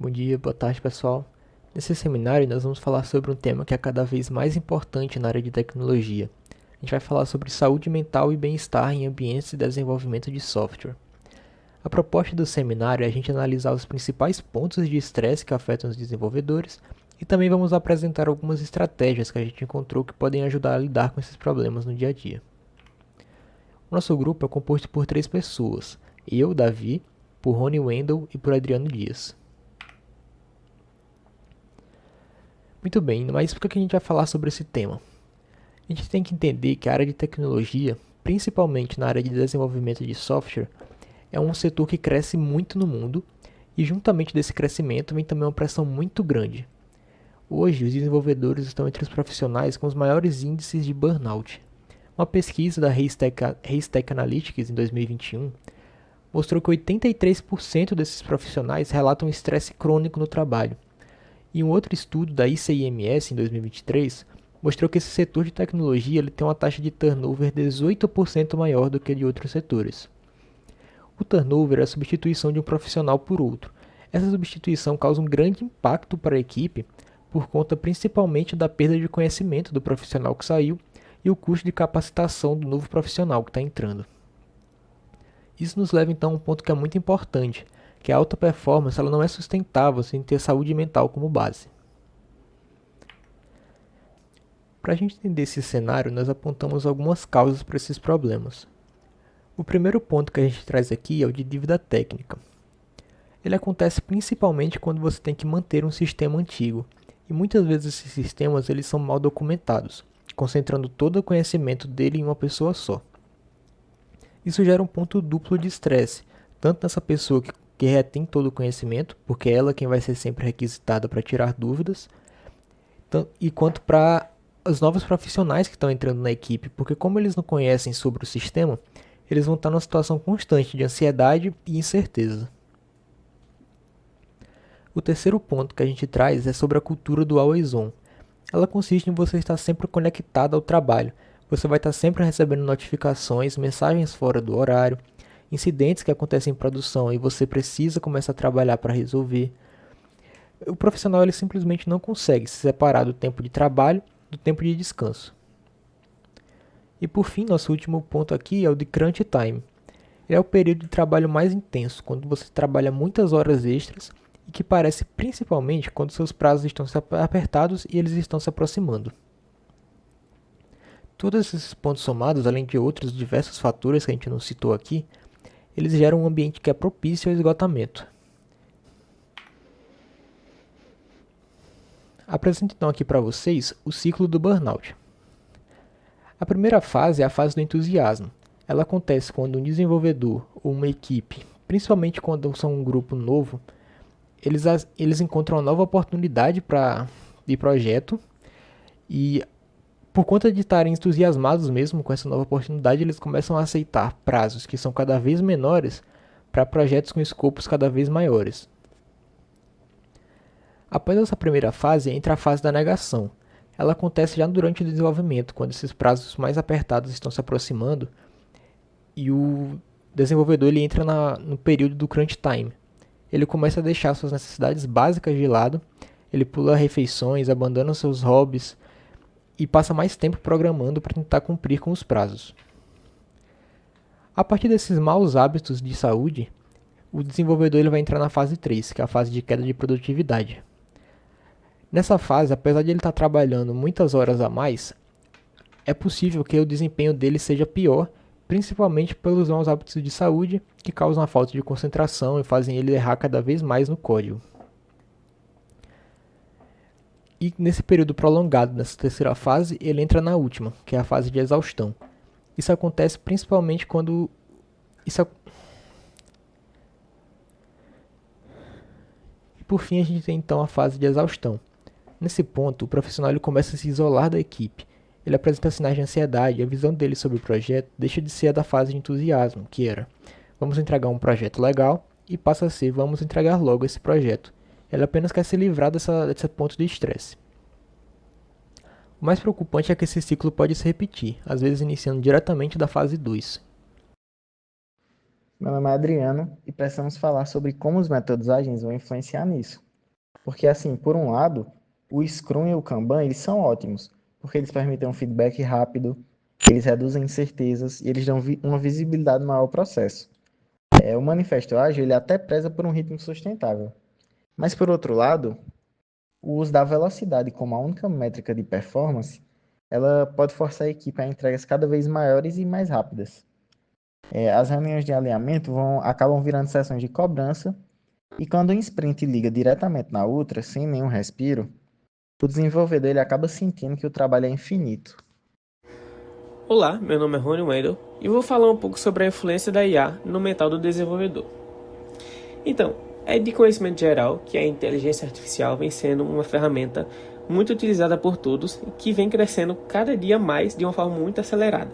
Bom dia, boa tarde, pessoal. Nesse seminário, nós vamos falar sobre um tema que é cada vez mais importante na área de tecnologia. A gente vai falar sobre saúde mental e bem-estar em ambientes de desenvolvimento de software. A proposta do seminário é a gente analisar os principais pontos de estresse que afetam os desenvolvedores e também vamos apresentar algumas estratégias que a gente encontrou que podem ajudar a lidar com esses problemas no dia a dia. O nosso grupo é composto por 3 pessoas: eu, Davi, por Rony Wendel e por Adriano Dias. Muito bem, mas por que a gente vai falar sobre esse tema? A gente tem que entender que a área de tecnologia, principalmente na área de desenvolvimento de software, é um setor que cresce muito no mundo e juntamente desse crescimento vem também uma pressão muito grande. Hoje, os desenvolvedores estão entre os profissionais com os maiores índices de burnout. Uma pesquisa da Haystack Analytics em 2021 mostrou que 83% desses profissionais relatam estresse crônico no trabalho. E um outro estudo da ICIMS em 2023 mostrou que esse setor de tecnologia ele tem uma taxa de turnover 18% maior do que a de outros setores. O turnover é a substituição de um profissional por outro. Essa substituição causa um grande impacto para a equipe por conta principalmente da perda de conhecimento do profissional que saiu e o custo de capacitação do novo profissional que está entrando. Isso nos leva então a um ponto que é muito importante, que a alta performance ela não é sustentável sem ter saúde mental como base. Para a gente entender esse cenário, nós apontamos algumas causas para esses problemas. O primeiro ponto que a gente traz aqui é o de dívida técnica. Ele acontece principalmente quando você tem que manter um sistema antigo, e muitas vezes esses sistemas eles são mal documentados, concentrando todo o conhecimento dele em uma pessoa só. Isso gera um ponto duplo de estresse, tanto nessa pessoa que retém todo o conhecimento, porque é ela quem vai ser sempre requisitada para tirar dúvidas, e quanto para os novos profissionais que estão entrando na equipe, porque como eles não conhecem sobre o sistema, eles vão estar numa situação constante de ansiedade e incerteza. O terceiro ponto que a gente traz é sobre a cultura do always on. Ela consiste em você estar sempre conectado ao trabalho. Você vai estar sempre recebendo notificações, mensagens fora do horário, incidentes que acontecem em produção e você precisa começar a trabalhar para resolver. O profissional ele simplesmente não consegue se separar do tempo de trabalho do tempo de descanso. E por fim, nosso último ponto aqui é o de crunch time. Ele é o período de trabalho mais intenso, quando você trabalha muitas horas extras e que parece principalmente quando seus prazos estão apertados e eles estão se aproximando. Todos esses pontos somados, além de outros diversos fatores que a gente não citou aqui, eles geram um ambiente que é propício ao esgotamento. Apresento então aqui para vocês o ciclo do burnout. A primeira fase é a fase do entusiasmo. Ela acontece quando um desenvolvedor ou uma equipe, principalmente quando são um grupo novo, eles encontram uma nova oportunidade de projeto e por conta de estarem entusiasmados mesmo com essa nova oportunidade, eles começam a aceitar prazos que são cada vez menores para projetos com escopos cada vez maiores. Após essa primeira fase, entra a fase da negação. Ela acontece já durante o desenvolvimento, quando esses prazos mais apertados estão se aproximando e o desenvolvedor ele entra no período do crunch time. Ele começa a deixar suas necessidades básicas de lado, ele pula refeições, abandona seus hobbies e passa mais tempo programando para tentar cumprir com os prazos. A partir desses maus hábitos de saúde, o desenvolvedor ele vai entrar na fase 3, que é a fase de queda de produtividade. Nessa fase, apesar de ele estar trabalhando muitas horas a mais, é possível que o desempenho dele seja pior, principalmente pelos maus hábitos de saúde que causam a falta de concentração e fazem ele errar cada vez mais no código. E nesse período prolongado, nessa terceira fase, ele entra na última, que é a fase de exaustão. Isso acontece principalmente quando... E por fim a gente tem então a fase de exaustão. Nesse ponto, o profissional ele começa a se isolar da equipe. Ele apresenta sinais de ansiedade e a visão dele sobre o projeto deixa de ser a da fase de entusiasmo, que era vamos entregar um projeto legal, e passa a ser vamos entregar logo esse projeto. Ele apenas quer se livrar desse ponto de estresse. O mais preocupante é que esse ciclo pode se repetir, às vezes iniciando diretamente da fase 2. Meu nome é Adriano e precisamos falar sobre como os métodos ágeis vão influenciar nisso. Porque, assim, por um lado, o Scrum e o Kanban, eles são ótimos, porque eles permitem um feedback rápido, eles reduzem incertezas e eles dão uma visibilidade maior ao processo. O Manifesto Ágil, ele até preza por um ritmo sustentável. Mas, por outro lado, o uso da velocidade como a única métrica de performance, ela pode forçar a equipe a entregas cada vez maiores e mais rápidas. As reuniões de alinhamento acabam virando sessões de cobrança, e quando um sprint liga diretamente na outra, sem nenhum respiro, o desenvolvedor ele acaba sentindo que o trabalho é infinito. Olá, meu nome é Rony Wendel e vou falar um pouco sobre a influência da IA no mental do desenvolvedor. Então, é de conhecimento geral que a inteligência artificial vem sendo uma ferramenta muito utilizada por todos e que vem crescendo cada dia mais de uma forma muito acelerada.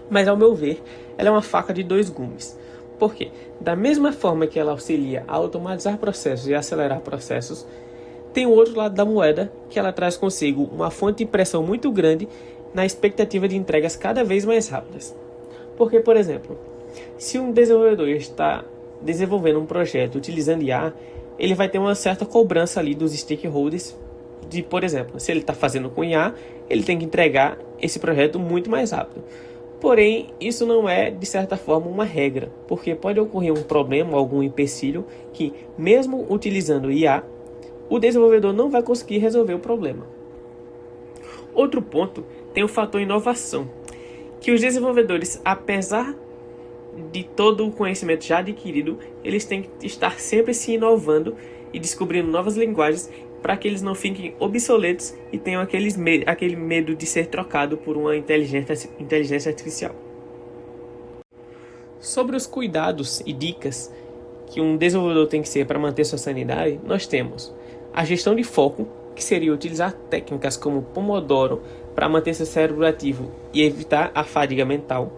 Mas, ao meu ver, ela é uma faca de dois gumes. Por quê? Da mesma forma que ela auxilia a automatizar processos e acelerar processos, tem o outro lado da moeda, que ela traz consigo uma fonte de pressão muito grande na expectativa de entregas cada vez mais rápidas. Porque, por exemplo, se um desenvolvedor está desenvolvendo um projeto utilizando IA, ele vai ter uma certa cobrança ali dos stakeholders de, por exemplo, se ele está fazendo com IA, ele tem que entregar esse projeto muito mais rápido. Porém, isso não é, de certa forma, uma regra, porque pode ocorrer um problema, algum empecilho, que, mesmo utilizando IA, o desenvolvedor não vai conseguir resolver o problema. Outro ponto tem o fator inovação, que os desenvolvedores, apesar de todo o conhecimento já adquirido, eles têm que estar sempre se inovando e descobrindo novas linguagens para que eles não fiquem obsoletos e tenham aquele medo de ser trocado por uma inteligência artificial. Sobre os cuidados e dicas que um desenvolvedor tem que ser para manter sua sanidade, nós temos a gestão de foco, que seria utilizar técnicas como Pomodoro para manter seu cérebro ativo e evitar a fadiga mental.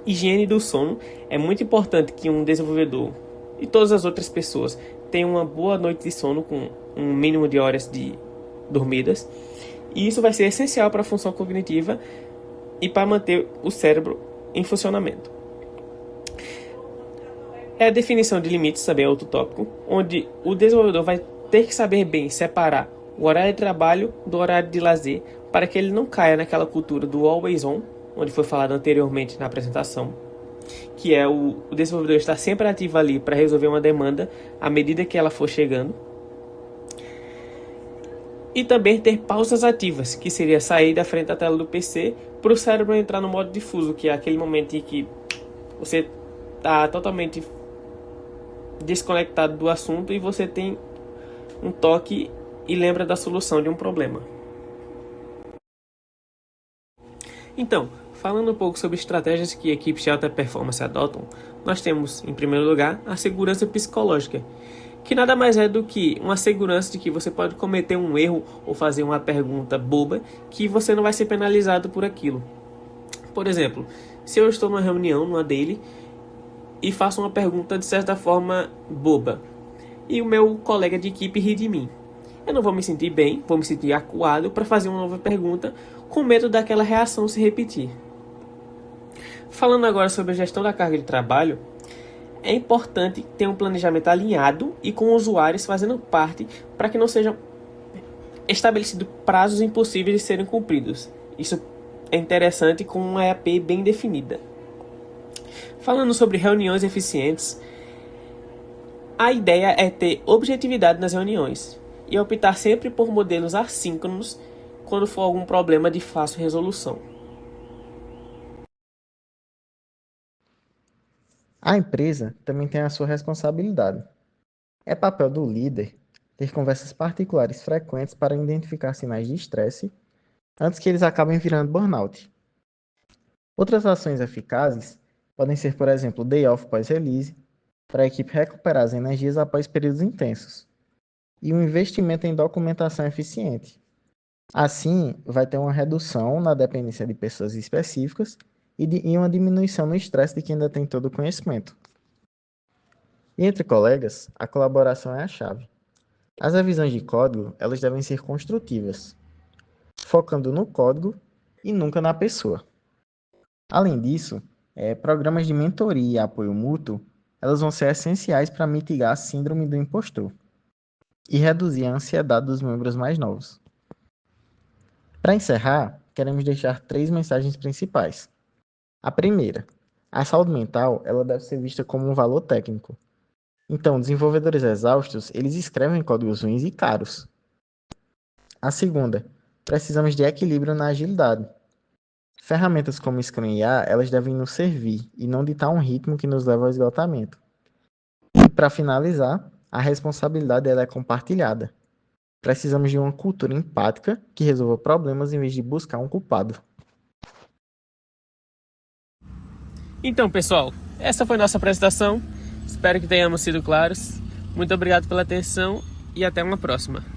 Higiene do sono, é muito importante que um desenvolvedor e todas as outras pessoas tenham uma boa noite de sono com um mínimo de horas de dormidas. E isso vai ser essencial para a função cognitiva e para manter o cérebro em funcionamento. É a definição de limites, também é outro tópico, onde o desenvolvedor vai ter que saber bem separar o horário de trabalho do horário de lazer para que ele não caia naquela cultura do always on, onde foi falado anteriormente na apresentação, que é o desenvolvedor estar sempre ativo ali para resolver uma demanda à medida que ela for chegando. E também ter pausas ativas, que seria sair da frente da tela do PC para o cérebro entrar no modo difuso, que é aquele momento em que você está totalmente desconectado do assunto e você tem um toque e lembra da solução de um problema. Então, falando um pouco sobre estratégias que equipes de alta performance adotam, nós temos, em primeiro lugar, a segurança psicológica, que nada mais é do que uma segurança de que você pode cometer um erro ou fazer uma pergunta boba que você não vai ser penalizado por aquilo. Por exemplo, se eu estou numa reunião, numa daily, e faço uma pergunta de certa forma boba, e o meu colega de equipe ri de mim, eu não vou me sentir bem, vou me sentir acuado para fazer uma nova pergunta com medo daquela reação se repetir. Falando agora sobre a gestão da carga de trabalho, é importante ter um planejamento alinhado e com usuários fazendo parte para que não sejam estabelecidos prazos impossíveis de serem cumpridos. Isso é interessante com uma EAP bem definida. Falando sobre reuniões eficientes, a ideia é ter objetividade nas reuniões e optar sempre por modelos assíncronos quando for algum problema de fácil resolução. A empresa também tem a sua responsabilidade. É papel do líder ter conversas particulares frequentes para identificar sinais de estresse antes que eles acabem virando burnout. Outras ações eficazes podem ser, por exemplo, day off pós-release, para a equipe recuperar as energias após períodos intensos, e um investimento em documentação eficiente. Assim, vai ter uma redução na dependência de pessoas específicas e uma diminuição no estresse de quem ainda tem todo o conhecimento. E entre colegas, a colaboração é a chave. As revisões de código, elas devem ser construtivas, focando no código e nunca na pessoa. Além disso, programas de mentoria e apoio mútuo, elas vão ser essenciais para mitigar a síndrome do impostor. e reduzir a ansiedade dos membros mais novos. Para encerrar, queremos deixar 3 mensagens principais. A primeira, a saúde mental ela deve ser vista como um valor técnico. Então, desenvolvedores exaustos, eles escrevem códigos ruins e caros. A segunda, precisamos de equilíbrio na agilidade. Ferramentas como Scrum e IA, elas devem nos servir e não ditar um ritmo que nos leva ao esgotamento. E para finalizar, a responsabilidade ela é compartilhada. Precisamos de uma cultura empática que resolva problemas em vez de buscar um culpado. Então, pessoal, essa foi nossa apresentação. Espero que tenhamos sido claros. Muito obrigado pela atenção e até uma próxima.